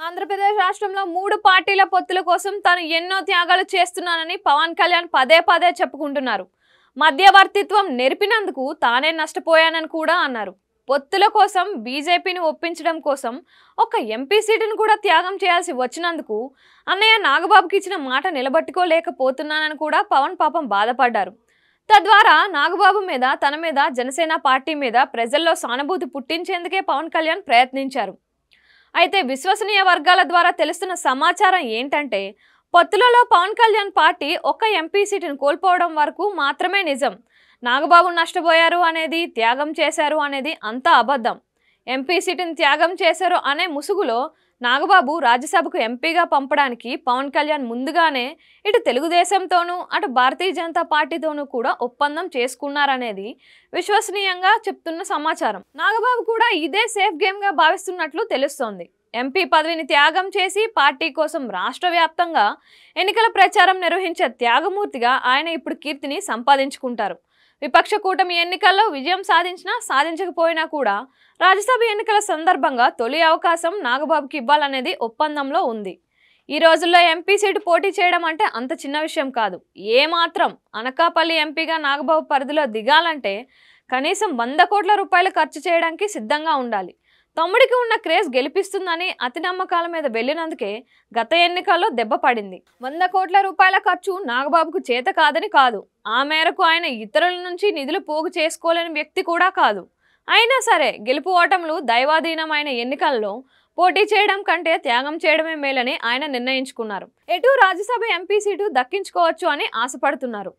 ఆంధ్రప్రదేశ్ రాష్ట్రంలో 3 పార్టీల పొత్తుల కోసం తాను ఎన్నో త్యాగాలు చేస్తున్నానని పవన్ కళ్యాణ్ పదే పదే చెప్పుకుంటున్నారు. మధ్యవర్తిత్వం నెరిపినందుకు తానే నష్టపోయానని కూడా అన్నారు. పొత్తుల కోసం బీజేపీని ఒప్పించడం కోసం ఒక ఎంపీ సీటును కూడా త్యాగం చేయాల్సి వచ్చినందుకు అన్నయ్య నాగబాబుకి ఇచ్చిన మాట నిలబెట్టుకోలేకపోతున్నానని కూడా పవన్ పాపం బాధపడ్డారు. తద్వారా నాగబాబు మీద, తన మీద, జనసేన పార్టీ మీద ప్రజల్లో సానుభూతి పుట్టించేందుకే పవన్ కళ్యాణ్ ప్రయత్నించారు. అయితే విశ్వసనీయ వర్గాల ద్వారా తెలుస్తున్న సమాచారం ఏంటంటే, పొత్తులలో పవన్ కళ్యాణ్ పార్టీ ఒక్క ఎంపీ సీటును కోల్పోవడం వరకు మాత్రమే నిజం. నాగబాబు నష్టపోయారు అనేది, త్యాగం చేశారు అనేది అంతా అబద్ధం. ఎంపీ సీటును త్యాగం చేశారు అనే ముసుగులో నాగబాబు రాజ్యసభకు ఎంపీగా పంపడానికి పవన్ కళ్యాణ్ ముందుగానే ఇటు తెలుగుదేశంతోనూ అటు భారతీయ జనతా పార్టీతోనూ కూడా ఒప్పందం చేసుకున్నారనేది విశ్వసనీయంగా చెప్తున్న సమాచారం. నాగబాబు కూడా ఇదే సేఫ్ గేమ్గా భావిస్తున్నట్లు తెలుస్తోంది. ఎంపీ పదవిని త్యాగం చేసి పార్టీ కోసం రాష్ట్ర వ్యాప్తంగా ఎన్నికల ప్రచారం నిర్వహించే త్యాగమూర్తిగా ఆయన ఇప్పుడు కీర్తిని సంపాదించుకుంటారు. విపక్ష కూటమి ఎన్నికల్లో విజయం సాధించినా సాధించకపోయినా కూడా రాజ్యసభ ఎన్నికల సందర్భంగా తొలి అవకాశం నాగబాబుకి ఇవ్వాలనేది ఒప్పందంలో ఉంది. ఈ రోజుల్లో ఎంపీ సీటు పోటీ చేయడం అంటే అంత చిన్న విషయం కాదు. ఏమాత్రం అనకాపల్లి ఎంపీగా నాగబాబు పరిధిలో దిగాలంటే కనీసం 100 కోట్ల రూపాయలు ఖర్చు చేయడానికి సిద్ధంగా ఉండాలి. తమ్ముడికి ఉన్న క్రేజ్ గెలిపిస్తుందని అతి నమ్మకాల మీద వెళ్లినందుకే గత ఎన్నికల్లో దెబ్బ పడింది. 100 కోట్ల రూపాయల ఖర్చు నాగబాబుకు చేత కాదని కాదు. ఆ మేరకు ఆయన ఇతరుల నుంచి నిధులు పోగు చేసుకోలేని వ్యక్తి కూడా కాదు. అయినా సరే గెలుపు ఓటములు దైవాధీనమైన ఎన్నికల్లో పోటీ చేయడం కంటే త్యాగం చేయడమే మేలని ఆయన నిర్ణయించుకున్నారు. ఎటు రాజ్యసభ ఎంపీ సీటు దక్కించుకోవచ్చు అని ఆశపడుతున్నారు.